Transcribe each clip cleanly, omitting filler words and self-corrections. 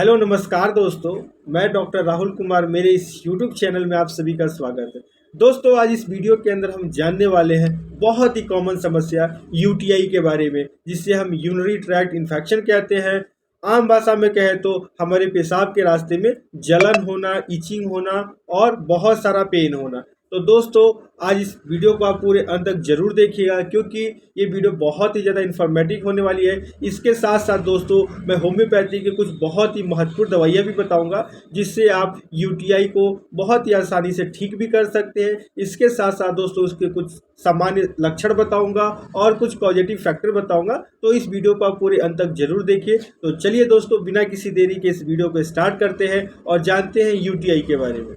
Hello नमस्कार दोस्तों, मैं डॉक्टर राहुल कुमार। मेरे इस यूट्यूब चैनल में आप सभी का स्वागत है। दोस्तों, आज इस वीडियो के अंदर हम जानने वाले हैं बहुत ही कॉमन समस्या यूटीआई के बारे में, जिसे हम यूरिनरी ट्रैक्ट इन्फेक्शन कहते हैं। आम भाषा में कहें तो हमारे पेशाब के रास्ते में जलन होना, इचिंग होना और बहुत सारा पेन होना। तो दोस्तों, आज इस वीडियो को आप पूरे अंत तक जरूर देखिएगा, क्योंकि ये वीडियो बहुत ही ज़्यादा इन्फॉर्मेटिव होने वाली है। इसके साथ साथ दोस्तों, मैं होम्योपैथी की कुछ बहुत ही महत्वपूर्ण दवाइयाँ भी बताऊंगा, जिससे आप यूटीआई को बहुत ही आसानी से ठीक भी कर सकते हैं। इसके साथ साथ दोस्तों, उसके कुछ सामान्य लक्षण बताऊंगा और कुछ पॉजिटिव फैक्टर बताऊंगा। तो इस वीडियो को आप पूरे अंत तक जरूर देखिए। तो चलिए दोस्तों, बिना किसी देरी के इस वीडियो को स्टार्ट करते हैं और जानते हैं यूटीआई के बारे में।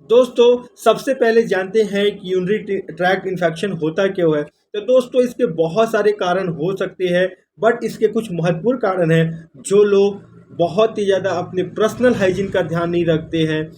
दोस्तों, सबसे पहले जानते हैं कि यूरिनरी ट्रैक्ट इन्फेक्शन होता क्यों है। तो दोस्तों, इसके बहुत सारे कारण हो सकते हैं, बट इसके कुछ महत्वपूर्ण कारण हैं। जो लोग बहुत ही ज़्यादा अपने पर्सनल हाइजीन का ध्यान नहीं रखते हैं,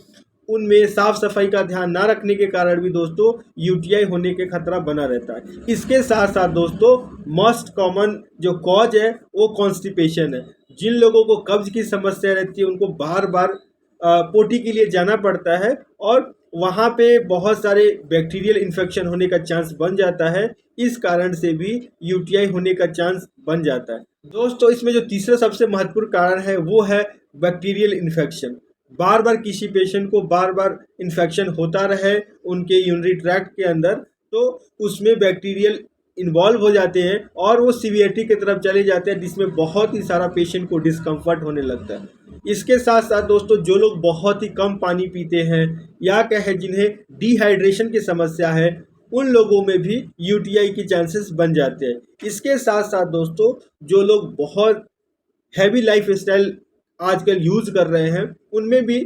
उनमें साफ सफाई का ध्यान ना रखने के कारण भी दोस्तों यूटीआई होने के खतरा बना रहता है। इसके साथ साथ दोस्तों, मोस्ट कॉमन जो कॉज है वो कॉन्स्टिपेशन है। जिन लोगों को कब्ज की समस्या रहती है, उनको बार बार पोटी के लिए जाना पड़ता है और वहाँ पे बहुत सारे बैक्टीरियल इन्फेक्शन होने का चांस बन जाता है। इस कारण से भी यूटीआई होने का चांस बन जाता है। दोस्तों, इसमें जो तीसरा सबसे महत्वपूर्ण कारण है वो है बैक्टीरियल इन्फेक्शन। बार बार किसी पेशेंट को बार बार इन्फेक्शन होता रहे उनके यूरिनरी ट्रैक्ट के अंदर, तो उसमें बैक्टीरियल इन्वॉल्व हो जाते हैं और वो सीवियरिटी की तरफ चले जाते हैं, जिसमें बहुत ही सारा पेशेंट को डिस्कम्फर्ट होने लगता है। इसके साथ साथ दोस्तों, जो लोग बहुत ही कम पानी पीते हैं या कहें जिन्हें डिहाइड्रेशन की समस्या है, उन लोगों में भी यूटीआई की चांसेस बन जाते हैं। इसके साथ साथ दोस्तों, जो लोग बहुत हैवी लाइफ स्टाइल आजकल यूज़ कर रहे हैं, उनमें भी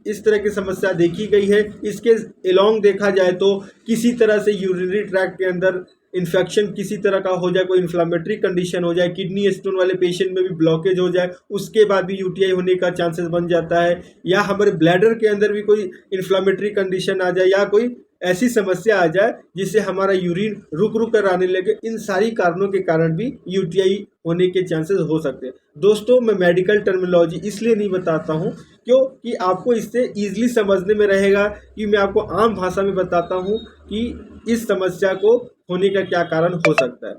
इस तरह की समस्या देखी गई है। इसके अलोंग देखा जाए तो किसी तरह से यूरिनरी ट्रैक्ट के अंदर इन्फेक्शन किसी तरह का हो जाए, कोई इन्फ्लामेटरी कंडीशन हो जाए, किडनी स्टोन वाले पेशेंट में भी ब्लॉकेज हो जाए, उसके बाद भी यूटीआई होने का चांसेस बन जाता है। या हमारे ब्लैडर के अंदर भी कोई इन्फ्लामेटरी कंडीशन आ जाए या कोई ऐसी समस्या आ जाए जिससे हमारा यूरिन रुक रुक कर आने लगे, इन सारी कारणों के कारण भी यूटीआई होने के चांसेस हो सकते हैं। दोस्तों, मैं मेडिकल टर्मिनोलॉजी इसलिए नहीं बताता हूँ क्योंकि आपको इससे ईजिली समझने में रहेगा, कि मैं आपको आम भाषा में बताता हूँ कि इस समस्या को होने का क्या कारण हो सकता है।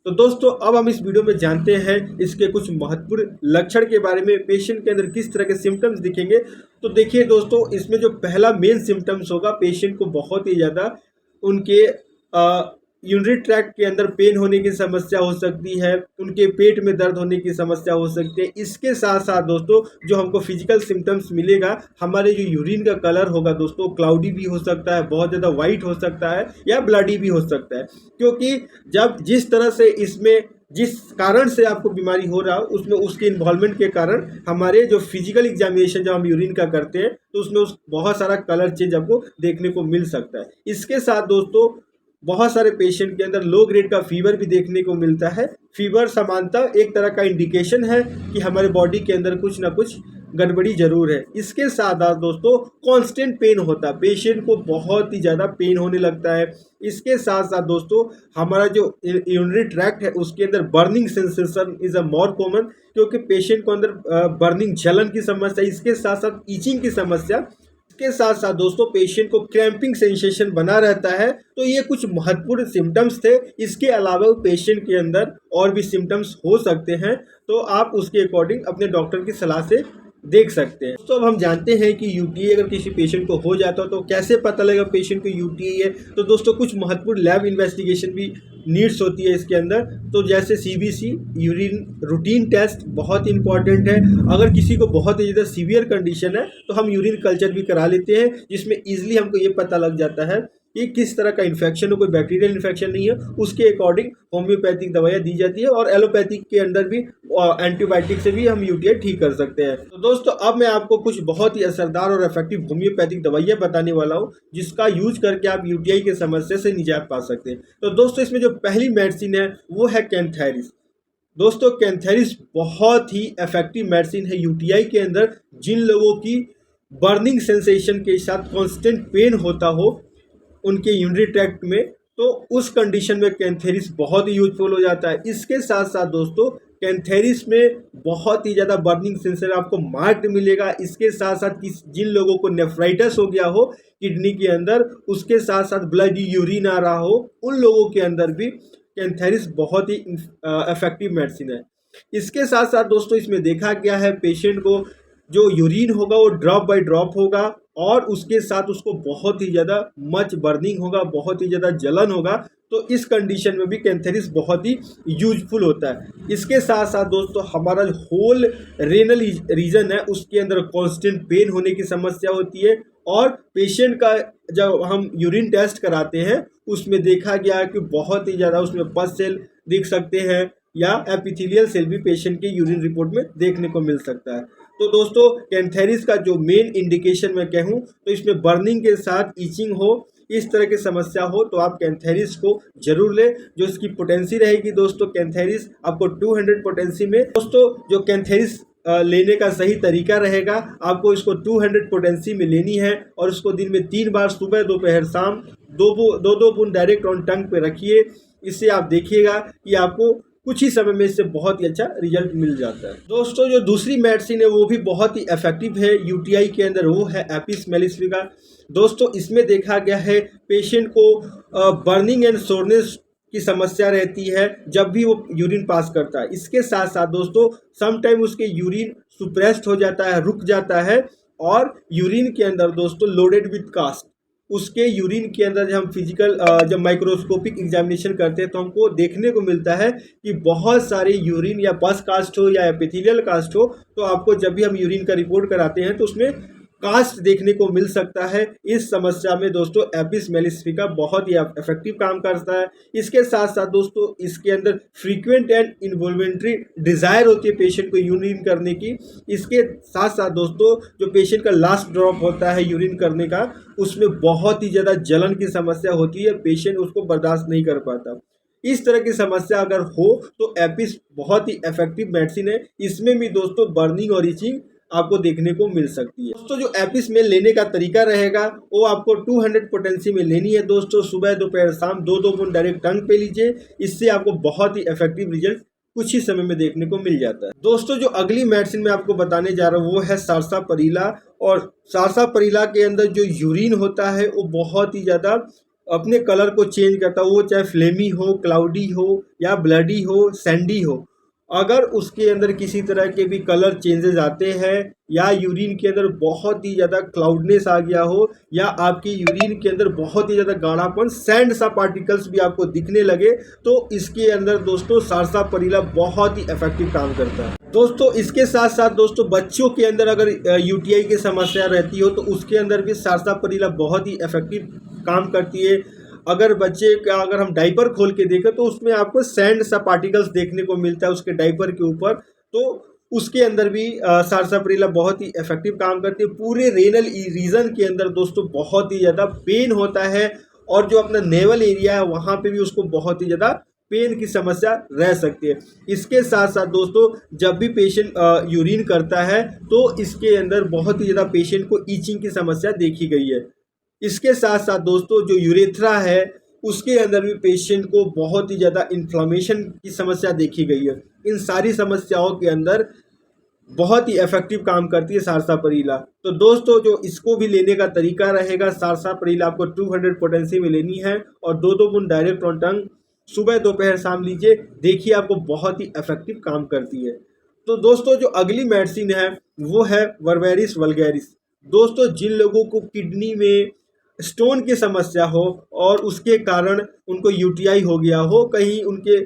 तो दोस्तों, अब हम इस वीडियो में जानते हैं इसके कुछ महत्वपूर्ण लक्षण के बारे में। पेशेंट के अंदर किस तरह के सिम्टम्स दिखेंगे। तो देखिए दोस्तों, इसमें जो पहला मेन सिम्टम्स होगा, पेशेंट को बहुत ही ज़्यादा उनके यूरिनरी ट्रैक्ट के अंदर पेन होने की समस्या हो सकती है, उनके पेट में दर्द होने की समस्या हो सकती है। इसके साथ साथ दोस्तों, जो हमको फिजिकल सिम्टम्स मिलेगा, हमारे जो यूरिन का कलर होगा दोस्तों, क्लाउडी भी हो सकता है, बहुत ज़्यादा वाइट हो सकता है या ब्लडी भी हो सकता है। क्योंकि जब जिस तरह से इसमें जिस कारण से आपको बीमारी हो रहा हो, उसमें उसके इन्वॉल्वमेंट के कारण हमारे जो फिजिकल एग्जामिनेशन जब हम यूरिन का करते हैं, तो उसमें बहुत सारा कलर चेंज आपको देखने को मिल सकता है। इसके साथ दोस्तों, बहुत सारे पेशेंट के अंदर लो ग्रेड का फीवर भी देखने को मिलता है। फीवर सामान्यतः एक तरह का इंडिकेशन है कि हमारे बॉडी के अंदर कुछ ना कुछ गड़बड़ी जरूर है। इसके साथ साथ दोस्तों, कांस्टेंट पेन होता है, पेशेंट को बहुत ही ज़्यादा पेन होने लगता है। इसके साथ साथ दोस्तों, हमारा जो यूरिनरी ट्रैक्ट है उसके अंदर burning sensation is a more common, क्योंकि पेशेंट को अंदर बर्निंग जलन की समस्या, इसके साथ साथ ईचिंग की समस्या, इसके साथ साथ दोस्तों पेशेंट को क्रैम्पिंग सेंसेशन बना रहता है। तो ये कुछ महत्वपूर्ण सिम्टम्स थे। इसके अलावा पेशेंट के अंदर और भी सिम्टम्स हो सकते हैं, तो आप उसके अकॉर्डिंग अपने डॉक्टर की सलाह से देख सकते हैं। तो अब हम जानते हैं कि यूटीआई अगर किसी पेशेंट को हो जाता हो तो कैसे पता लगेगा पेशेंट को यूटीआई है। तो दोस्तों, कुछ महत्वपूर्ण लैब इन्वेस्टिगेशन भी नीड्स होती है इसके अंदर। तो जैसे सीबीसी यूरिन रूटीन टेस्ट बहुत इंपॉर्टेंट है। अगर किसी को बहुत ही ज़्यादा सीवियर कंडीशन है तो हम यूरिन कल्चर भी करा लेते हैं, जिसमें ईजिली हमको ये पता लग जाता है कि किस तरह का इन्फेक्शन हो, कोई बैक्टीरियल इन्फेक्शन नहीं है। उसके अकॉर्डिंग होम्योपैथिक दवाइयाँ दी जाती है और एलोपैथिक के अंदर भी एंटीबायोटिक से भी हम यूटीआई ठीक कर सकते हैं। तो दोस्तों, अब मैं आपको कुछ बहुत ही असरदार और इफेक्टिव होम्योपैथिक दवाइयाँ बताने वाला हूँ, जिसका यूज करके आप यूटीआई की समस्या से निजात पा सकते हैं। तो दोस्तों, इसमें जो पहली मेडिसिन है वो है कैंथेरिस। दोस्तों, कैंथेरिस बहुत ही इफेक्टिव मेडिसिन है यूटीआई के अंदर। जिन लोगों की बर्निंग सेंसेशन के साथ कॉन्स्टेंट पेन होता हो उनके यूरिनरी ट्रैक्ट में, तो उस कंडीशन में कैंथेरिस बहुत ही यूजफुल हो जाता है। इसके साथ साथ दोस्तों कैंथेरिस में बहुत ही ज़्यादा बर्निंग सेंसर आपको मार्क्ड मिलेगा। इसके साथ साथ जिन लोगों को नेफ्राइटिस हो गया हो किडनी के अंदर, उसके साथ साथ ब्लड यूरिन आ रहा हो, उन लोगों के अंदर भी कैंथेरिस बहुत ही इफेक्टिव मेडिसिन है। इसके साथ साथ दोस्तों इसमें देखा गया है पेशेंट को जो यूरिन होगा वो ड्रॉप बाय ड्रॉप होगा और उसके साथ उसको बहुत ही ज़्यादा मच बर्निंग होगा, बहुत ही ज़्यादा जलन होगा। तो इस कंडीशन में भी कैंथेरिस बहुत ही यूजफुल होता है। इसके साथ साथ दोस्तों हमारा होल रेनल रीजन है उसके अंदर कांस्टेंट पेन होने की समस्या होती है और पेशेंट का जब हम यूरिन टेस्ट कराते हैं उसमें देखा गया है कि बहुत ही ज़्यादा उसमें पस सेल दिख सकते हैं या एपिथेलियल सेल भी पेशेंट के यूरिन रिपोर्ट में देखने को मिल सकता है। तो दोस्तों कैंथेरिस का जो मेन इंडिकेशन मैं कहूँ तो इसमें बर्निंग के साथ ईचिंग हो, इस तरह की समस्या हो तो आप कैंथेरिस को जरूर ले। जो इसकी पोटेंसी रहेगी दोस्तों कैंथेरिस आपको 200 पोटेंसी में, दोस्तों जो कैंथेरिस लेने का सही तरीका रहेगा आपको इसको 200 पोटेंसी में लेनी है और उसको दिन में 3 बार सुबह दोपहर शाम दो बूंद डायरेक्ट ऑन टंग पे रखिए। इससे आप देखिएगा कि आपको कुछ ही समय में इससे बहुत ही अच्छा रिजल्ट मिल जाता है। दोस्तों जो दूसरी मेडिसिन है वो भी बहुत ही इफेक्टिव है यूटीआई के अंदर, वो है एपिस मेलिफिका। दोस्तों इसमें देखा गया है पेशेंट को बर्निंग एंड सोरनेस की समस्या रहती है जब भी वो यूरिन पास करता है। इसके साथ साथ दोस्तों समटाइम उसके यूरिन सुप्रेस्ड हो जाता है, रुक जाता है और यूरिन के अंदर दोस्तों लोडेड विद कास्ट, उसके यूरिन के अंदर जब हम फिजिकल जब माइक्रोस्कोपिक एग्जामिनेशन करते हैं तो हमको देखने को मिलता है कि बहुत सारे यूरिन या पस कास्ट हो या एपिथेलियल कास्ट हो, तो आपको जब भी हम यूरिन का रिपोर्ट कराते हैं तो उसमें कास्ट देखने को मिल सकता है। इस समस्या में दोस्तों एपिस मेलिफिका बहुत ही इफेक्टिव काम करता है। इसके साथ साथ दोस्तों इसके अंदर फ्रीक्वेंट एंड इनवॉल्वेंट्री डिज़ायर होती है पेशेंट को यूरिन करने की। इसके साथ साथ दोस्तों जो पेशेंट का लास्ट ड्रॉप होता है यूरिन करने का उसमें बहुत ही ज़्यादा जलन की समस्या होती है, पेशेंट उसको बर्दाश्त नहीं कर पाता। इस तरह की समस्या अगर हो तो एपिस बहुत ही इफेक्टिव मेडिसिन है। इसमें भी दोस्तों बर्निंग और इचिंग आपको देखने को मिल सकती है। दोस्तों जो एपिस में लेने का तरीका रहेगा वो आपको 200 पोटेंसी में लेनी है दोस्तों, सुबह दोपहर शाम दो बूंद डायरेक्ट टंग पे लीजिए। इससे आपको बहुत ही इफेक्टिव रिजल्ट कुछ ही समय में देखने को मिल जाता है। दोस्तों जो अगली मेडिसिन मैं आपको बताने जा रहा हूँ वो है सारसापरिला। और सारसापरिला के अंदर जो यूरिन होता है वो बहुत ही ज़्यादा अपने कलर को चेंज करता है, वो चाहे फ्लेमी हो, क्लाउडी हो या ब्लडी हो, सैंडी हो। अगर उसके अंदर किसी तरह के भी कलर चेंजेस आते हैं या यूरिन के अंदर बहुत ही ज़्यादा क्लाउडनेस आ गया हो या आपकी यूरिन के अंदर बहुत ही ज़्यादा गाढ़ापन सैंड सा पार्टिकल्स भी आपको दिखने लगे तो इसके अंदर दोस्तों सारसापरिला बहुत ही इफेक्टिव काम करता है। दोस्तों इसके साथ साथ दोस्तों बच्चों के अंदर अगर यूटीआई की समस्या रहती हो तो उसके अंदर भी सारसापरिला बहुत ही इफेक्टिव काम करती है। अगर बच्चे का अगर हम डाइपर खोल के देखें तो उसमें आपको सैंड सा पार्टिकल्स देखने को मिलता है उसके डाइपर के ऊपर, तो उसके अंदर भी सारसापरिला बहुत ही इफेक्टिव काम करती है। पूरे रेनल रीजन के अंदर दोस्तों बहुत ही ज़्यादा पेन होता है और जो अपना नेवल एरिया है वहाँ पे भी उसको बहुत ही ज़्यादा पेन की समस्या रह सकती है। इसके साथ साथ दोस्तों जब भी पेशेंट यूरिन करता है तो इसके अंदर बहुत ही ज़्यादा पेशेंट को ईचिंग की समस्या देखी गई है। इसके साथ साथ दोस्तों जो यूरेथ्रा है उसके अंदर भी पेशेंट को बहुत ही ज़्यादा इन्फ्लामेशन की समस्या देखी गई है। इन सारी समस्याओं के अंदर बहुत ही इफेक्टिव काम करती है सारसापरिला। तो दोस्तों जो इसको भी लेने का तरीका रहेगा, सारसापरिला आपको 200 पोटेंसी में लेनी है और दो बूंद डायरेक्ट ऑन टंग सुबह दोपहर शाम लीजिए, देखिए आपको बहुत ही इफेक्टिव काम करती है। तो दोस्तों जो अगली मेडिसिन है वो है वर्वेरिस वल्गैरिस। दोस्तों जिन लोगों को किडनी में स्टोन की समस्या हो और उसके कारण उनको यूटीआई हो गया हो, कहीं उनके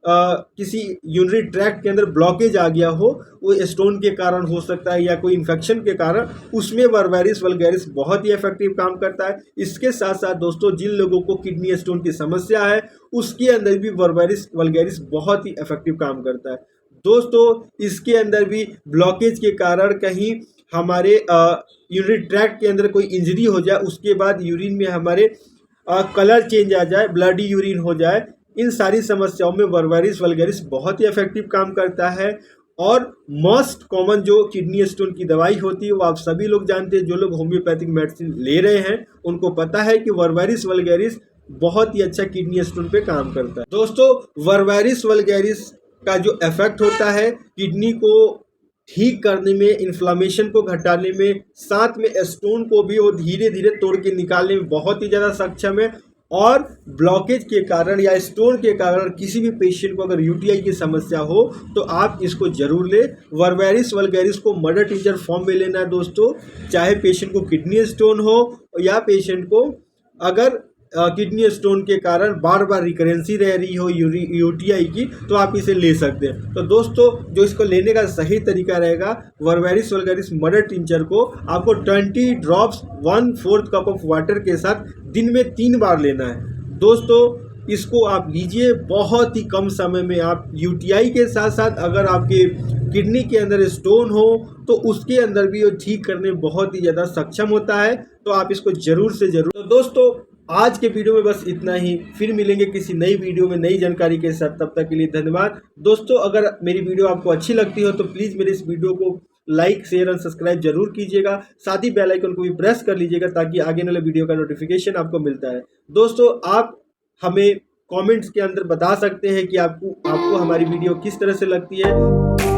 किसी यूरिनरी ट्रैक्ट के अंदर ब्लॉकेज आ गया हो, वो स्टोन के कारण हो सकता है या कोई इन्फेक्शन के कारण, उसमें वर्वेरिस वल्गैरिस बहुत ही इफेक्टिव काम करता है। इसके साथ साथ दोस्तों जिन लोगों को किडनी स्टोन की समस्या है उसके अंदर भी वर्वेरिस वल्गैरिस बहुत ही इफेक्टिव काम करता है। दोस्तों इसके अंदर भी ब्लॉकेज के कारण कहीं हमारे यूरिनरी ट्रैक्ट के अंदर कोई इंजरी हो जाए, उसके बाद यूरिन में हमारे कलर चेंज आ जाए, ब्लडी यूरिन हो जाए, इन सारी समस्याओं में वर्वेरिस वल्गैरिस बहुत ही इफेक्टिव काम करता है। और मोस्ट कॉमन जो किडनी स्टोन की दवाई होती है वो आप सभी लोग जानते हैं, जो लोग होम्योपैथिक मेडिसिन ले रहे हैं उनको पता है कि वर्वेरिस वल्गैरिस बहुत ही अच्छा किडनी स्टोन पे काम करता है। दोस्तों वर्वेरिस वल्गैरिस का जो इफेक्ट होता है किडनी को ठीक करने में, इन्फ्लामेशन को घटाने में, साथ में स्टोन को भी वो धीरे धीरे तोड़ के निकालने में बहुत ही ज़्यादा सक्षम है। और ब्लॉकेज के कारण या स्टोन के कारण किसी भी पेशेंट को अगर यूटीआई की समस्या हो तो आप इसको जरूर लें। वर्वेरिस वल्गैरिस को मदर टिंचर फॉर्म में लेना है दोस्तों, चाहे पेशेंट को किडनी स्टोन हो या पेशेंट को अगर किडनी स्टोन के कारण बार बार रिकरेंसी रह रही हो यूटीआई की, तो आप इसे ले सकते हैं। तो दोस्तों जो इसको लेने का सही तरीका रहेगा, वर्वेरिस वल्गैरिस मदर टिंचर को आपको 20 ड्रॉप्स 1/4 कप ऑफ वाटर के साथ दिन में 3 बार लेना है। दोस्तों इसको आप लीजिए, बहुत ही कम समय में आप यूटीआई के साथ साथ अगर आपके किडनी के अंदर स्टोन हो तो उसके अंदर भी वो ठीक करने में बहुत ही ज़्यादा सक्षम होता है। तो आप इसको जरूर से जरूर। तो दोस्तों आज के वीडियो में बस इतना ही, फिर मिलेंगे किसी नई वीडियो में नई जानकारी के साथ। तब तक के लिए धन्यवाद। दोस्तों अगर मेरी वीडियो आपको अच्छी लगती हो तो प्लीज़ मेरे इस वीडियो को लाइक शेयर और सब्सक्राइब जरूर कीजिएगा, साथ ही बेल आइकन को भी प्रेस कर लीजिएगा ताकि आगे वाले वीडियो का नोटिफिकेशन आपको मिलता है। दोस्तों आप हमें कमेंट्स के अंदर बता सकते हैं कि आपको हमारी वीडियो किस तरह से लगती है।